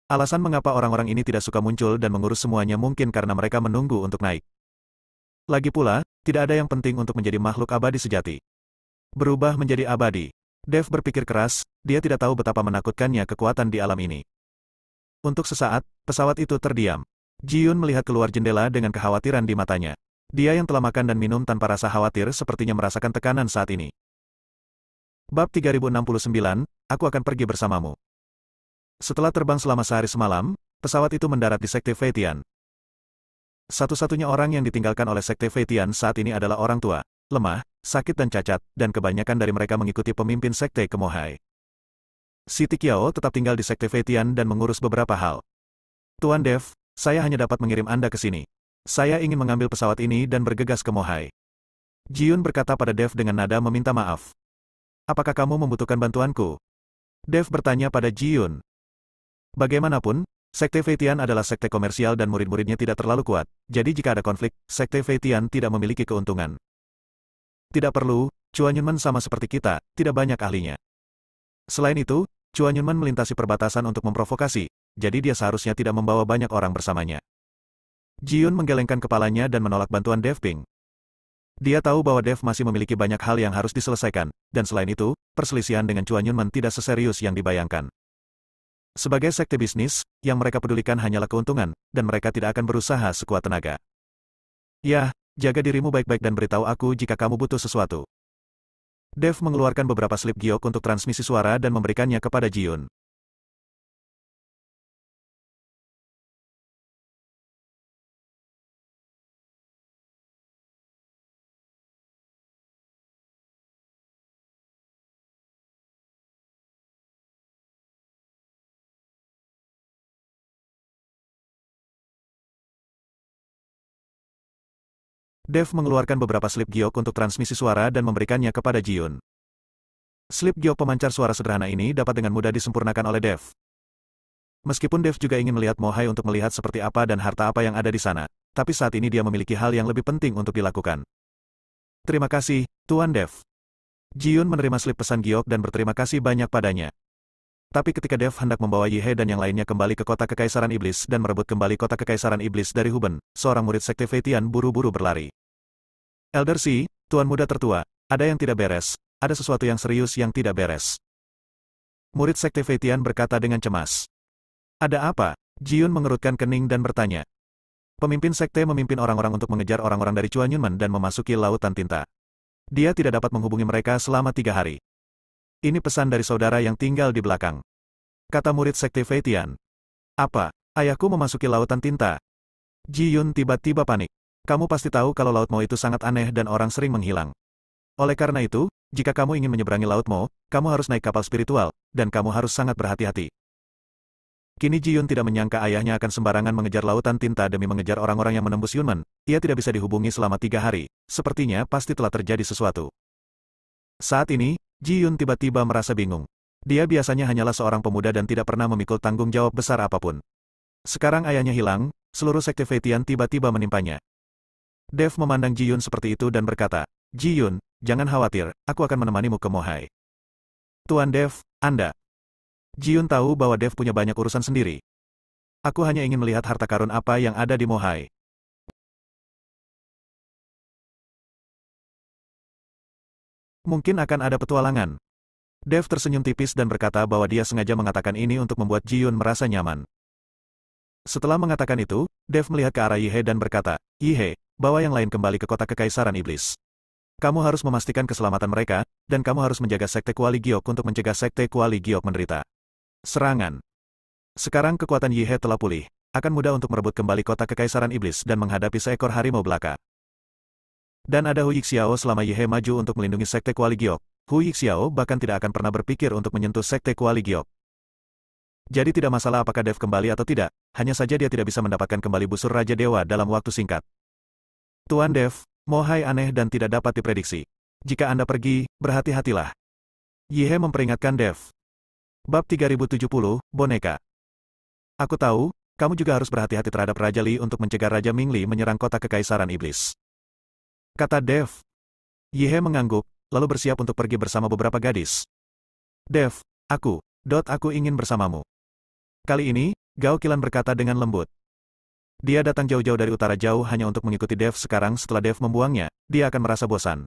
Alasan mengapa orang-orang ini tidak suka muncul dan mengurus semuanya mungkin karena mereka menunggu untuk naik. Lagi pula, tidak ada yang penting untuk menjadi makhluk abadi sejati. Berubah menjadi abadi. Dev berpikir keras, dia tidak tahu betapa menakutkannya kekuatan di alam ini. Untuk sesaat, pesawat itu terdiam. Ji Yun melihat keluar jendela dengan kekhawatiran di matanya. Dia yang telah makan dan minum tanpa rasa khawatir sepertinya merasakan tekanan saat ini. Bab 3069, aku akan pergi bersamamu. Setelah terbang selama sehari semalam, pesawat itu mendarat di Sekte Feitian. Satu-satunya orang yang ditinggalkan oleh Sekte Feitian saat ini adalah orang tua, lemah, sakit dan cacat, dan kebanyakan dari mereka mengikuti pemimpin Sekte Kemohai. Siti Qiao tetap tinggal di Sekte Feitian dan mengurus beberapa hal. Tuan Dev, saya hanya dapat mengirim Anda ke sini. Saya ingin mengambil pesawat ini dan bergegas ke Mohai. Ji Yun berkata pada Dev dengan nada meminta maaf. Apakah kamu membutuhkan bantuanku? Dev bertanya pada Ji Yun. Bagaimanapun, Sekte Feitian adalah sekte komersial dan murid-muridnya tidak terlalu kuat, jadi jika ada konflik, Sekte Feitian tidak memiliki keuntungan. Tidak perlu, Chuan Yunmen sama seperti kita, tidak banyak ahlinya. Selain itu, Chuan Yunmen melintasi perbatasan untuk memprovokasi, jadi dia seharusnya tidak membawa banyak orang bersamanya. Ji Yun menggelengkan kepalanya dan menolak bantuan Dev Ping. Dia tahu bahwa Dev masih memiliki banyak hal yang harus diselesaikan, dan selain itu, perselisihan dengan Chuan Yunmen tidak seserius yang dibayangkan. Sebagai sekte bisnis, yang mereka pedulikan hanyalah keuntungan, dan mereka tidak akan berusaha sekuat tenaga. Ya, jaga dirimu baik-baik dan beritahu aku jika kamu butuh sesuatu. Dev mengeluarkan beberapa slip giok untuk transmisi suara dan memberikannya kepada Ji Yun. Dev mengeluarkan beberapa slip giok untuk transmisi suara dan memberikannya kepada Ji Yun. Slip giok pemancar suara sederhana ini dapat dengan mudah disempurnakan oleh Dev. Meskipun Dev juga ingin melihat Mohai untuk melihat seperti apa dan harta apa yang ada di sana, tapi saat ini dia memiliki hal yang lebih penting untuk dilakukan. Terima kasih, Tuan Dev. Ji Yun menerima slip pesan giok dan berterima kasih banyak padanya. Tapi ketika Dev hendak membawa Yi He dan yang lainnya kembali ke kota Kekaisaran Iblis dan merebut kembali kota Kekaisaran Iblis dari Huben, seorang murid Sekte Feitian buru-buru berlari. Elder Si, Tuan Muda Tertua, ada yang tidak beres, ada sesuatu yang serius yang tidak beres. Murid Sekte Feitian berkata dengan cemas. Ada apa? Ji Yun mengerutkan kening dan bertanya. Pemimpin sekte memimpin orang-orang untuk mengejar orang-orang dari Chuan Yunmen dan memasuki lautan tinta. Dia tidak dapat menghubungi mereka selama 3 hari. Ini pesan dari saudara yang tinggal di belakang. Kata murid Sekte Feitian. Apa? Ayahku memasuki lautan tinta. Ji Yun tiba-tiba panik. Kamu pasti tahu kalau Laut Mo itu sangat aneh dan orang sering menghilang. Oleh karena itu, jika kamu ingin menyeberangi Laut Mo, kamu harus naik kapal spiritual, dan kamu harus sangat berhati-hati. Kini Ji Yun tidak menyangka ayahnya akan sembarangan mengejar lautan tinta demi mengejar orang-orang yang menembus Yunmen. Ia tidak bisa dihubungi selama 3 hari. Sepertinya pasti telah terjadi sesuatu. Saat ini, Ji Yun tiba-tiba merasa bingung. Dia biasanya hanyalah seorang pemuda dan tidak pernah memikul tanggung jawab besar apapun. Sekarang ayahnya hilang, seluruh sekte Feitian tiba-tiba menimpanya. Dev memandang Ji Yun seperti itu dan berkata, Ji Yun, jangan khawatir, aku akan menemanimu ke Mohai. Tuan Dev, Anda. Ji Yun tahu bahwa Dev punya banyak urusan sendiri. Aku hanya ingin melihat harta karun apa yang ada di Mohai. Mungkin akan ada petualangan. Dev tersenyum tipis dan berkata bahwa dia sengaja mengatakan ini untuk membuat Ji Yun merasa nyaman. Setelah mengatakan itu, Dev melihat ke arah Yi He dan berkata, Yi He, bawa yang lain kembali ke kota Kekaisaran Iblis. Kamu harus memastikan keselamatan mereka, dan kamu harus menjaga Sekte Kuali Giok untuk mencegah Sekte Kuali Giok menderita. Serangan. Sekarang kekuatan Yihe telah pulih, akan mudah untuk merebut kembali kota Kekaisaran Iblis dan menghadapi seekor harimau belaka. Dan ada Hu Yixiao selama Yihe maju untuk melindungi Sekte Kuali Giok. Hu Yixiao bahkan tidak akan pernah berpikir untuk menyentuh Sekte Kuali Giok. Jadi tidak masalah apakah Dev kembali atau tidak, hanya saja dia tidak bisa mendapatkan kembali busur Raja Dewa dalam waktu singkat. Tuan Dev, Mohai aneh dan tidak dapat diprediksi. Jika Anda pergi, berhati-hatilah. Yihe memperingatkan Dev. Bab 3070, Boneka. Aku tahu, kamu juga harus berhati-hati terhadap Raja Li untuk mencegah Raja Mingli menyerang kota Kekaisaran Iblis. Kata Dev. Yihe mengangguk, lalu bersiap untuk pergi bersama beberapa gadis. Dev, aku ingin bersamamu. Kali ini, Gao Qilan berkata dengan lembut. Dia datang jauh-jauh dari utara jauh hanya untuk mengikuti Dev sekarang setelah Dev membuangnya, dia akan merasa bosan.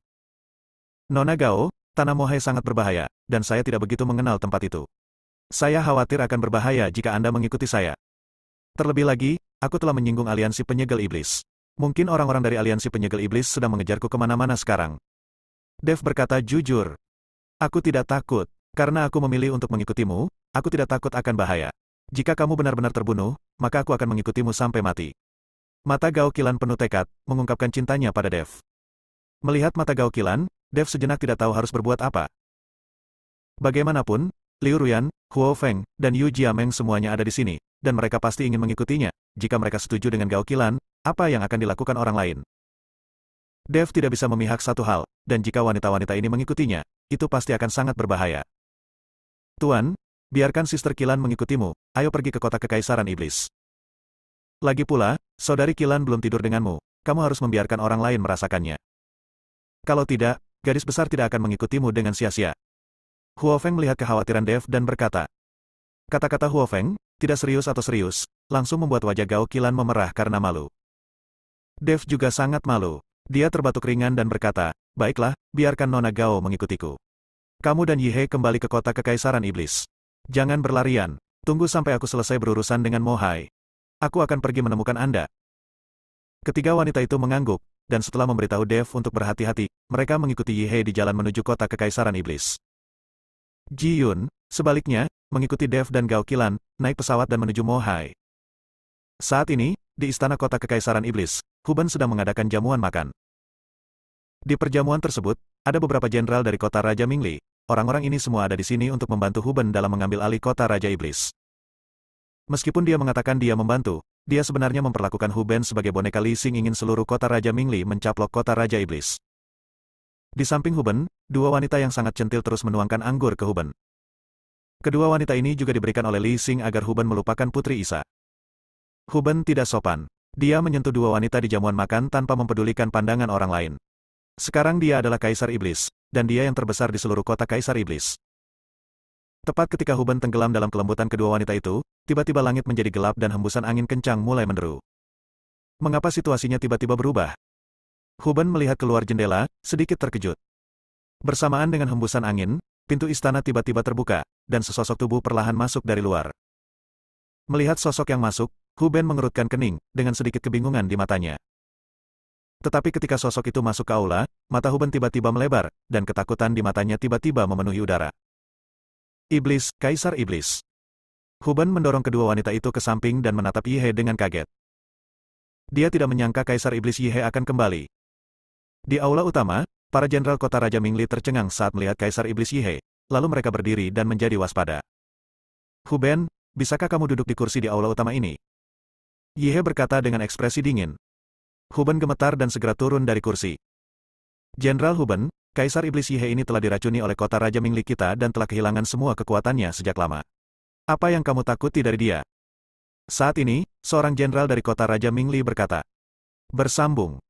Nona Gao, tanah Mohai sangat berbahaya, dan saya tidak begitu mengenal tempat itu. Saya khawatir akan berbahaya jika Anda mengikuti saya. Terlebih lagi, aku telah menyinggung aliansi penyegel iblis. Mungkin orang-orang dari aliansi penyegel iblis sedang mengejarku kemana-mana sekarang. Dev berkata jujur. Aku tidak takut, karena aku memilih untuk mengikutimu, aku tidak takut akan bahaya. Jika kamu benar-benar terbunuh, maka aku akan mengikutimu sampai mati. Mata Gao Qilan penuh tekad, mengungkapkan cintanya pada Dev. Melihat mata Gao Qilan, Dev sejenak tidak tahu harus berbuat apa. Bagaimanapun, Liu Ruyan, Huo Feng, dan Yu Jiameng semuanya ada di sini, dan mereka pasti ingin mengikutinya. Jika mereka setuju dengan Gao Qilan, apa yang akan dilakukan orang lain? Dev tidak bisa memihak satu hal, dan jika wanita-wanita ini mengikutinya, itu pasti akan sangat berbahaya. Tuan, biarkan Sister Qilan mengikutimu, ayo pergi ke kota Kekaisaran Iblis. Lagi pula, saudari Qilan belum tidur denganmu, kamu harus membiarkan orang lain merasakannya. Kalau tidak, gadis besar tidak akan mengikutimu dengan sia-sia. Huo Feng melihat kekhawatiran Dev dan berkata. Kata-kata Huo Feng, tidak serius atau serius, langsung membuat wajah Gao Qilan memerah karena malu. Dev juga sangat malu. Dia terbatuk ringan dan berkata, baiklah, biarkan Nona Gao mengikutiku. Kamu dan Yihe kembali ke kota Kekaisaran Iblis. Jangan berlarian, tunggu sampai aku selesai berurusan dengan Mohai. Aku akan pergi menemukan Anda. Ketiga wanita itu mengangguk, dan setelah memberitahu Dev untuk berhati-hati, mereka mengikuti Yihe di jalan menuju kota Kekaisaran Iblis. Ji Yun, sebaliknya, mengikuti Dev dan Gao Qilan, naik pesawat dan menuju Mohai. Saat ini, di istana kota Kekaisaran Iblis, Huben sedang mengadakan jamuan makan. Di perjamuan tersebut, ada beberapa jenderal dari kota Raja Mingli. Orang-orang ini semua ada di sini untuk membantu Huben dalam mengambil alih kota Raja Iblis. Meskipun dia mengatakan dia membantu, dia sebenarnya memperlakukan Huben sebagai boneka Li Xing ingin seluruh kota Raja Mingli mencaplok kota Raja Iblis. Di samping Huben, dua wanita yang sangat centil terus menuangkan anggur ke Huben. Kedua wanita ini juga diberikan oleh Li Xing agar Huben melupakan Putri Isa. Huben tidak sopan. Dia menyentuh dua wanita di jamuan makan tanpa mempedulikan pandangan orang lain. Sekarang dia adalah Kaisar Iblis, dan dia yang terbesar di seluruh kota Kaisar Iblis. Tepat ketika Huben tenggelam dalam kelembutan kedua wanita itu, tiba-tiba langit menjadi gelap dan hembusan angin kencang mulai menderu. Mengapa situasinya tiba-tiba berubah? Huben melihat keluar jendela, sedikit terkejut. Bersamaan dengan hembusan angin, pintu istana tiba-tiba terbuka, dan sesosok tubuh perlahan masuk dari luar. Melihat sosok yang masuk, Huben mengerutkan kening, dengan sedikit kebingungan di matanya. Tetapi ketika sosok itu masuk ke aula, mata Huben tiba-tiba melebar, dan ketakutan di matanya tiba-tiba memenuhi udara. Iblis, Kaisar Iblis. Huben mendorong kedua wanita itu ke samping dan menatap Yihe dengan kaget. Dia tidak menyangka Kaisar Iblis Yihe akan kembali. Di aula utama, para jenderal kota Raja Mingli tercengang saat melihat Kaisar Iblis Yihe, lalu mereka berdiri dan menjadi waspada. Huben, bisakah kamu duduk di kursi di aula utama ini? Yihe berkata dengan ekspresi dingin. Huben gemetar dan segera turun dari kursi. Jenderal Huben, Kaisar Iblis Yihe ini telah diracuni oleh kota Raja Mingli kita dan telah kehilangan semua kekuatannya sejak lama. Apa yang kamu takuti dari dia? Saat ini, seorang jenderal dari kota Raja Mingli berkata. Bersambung.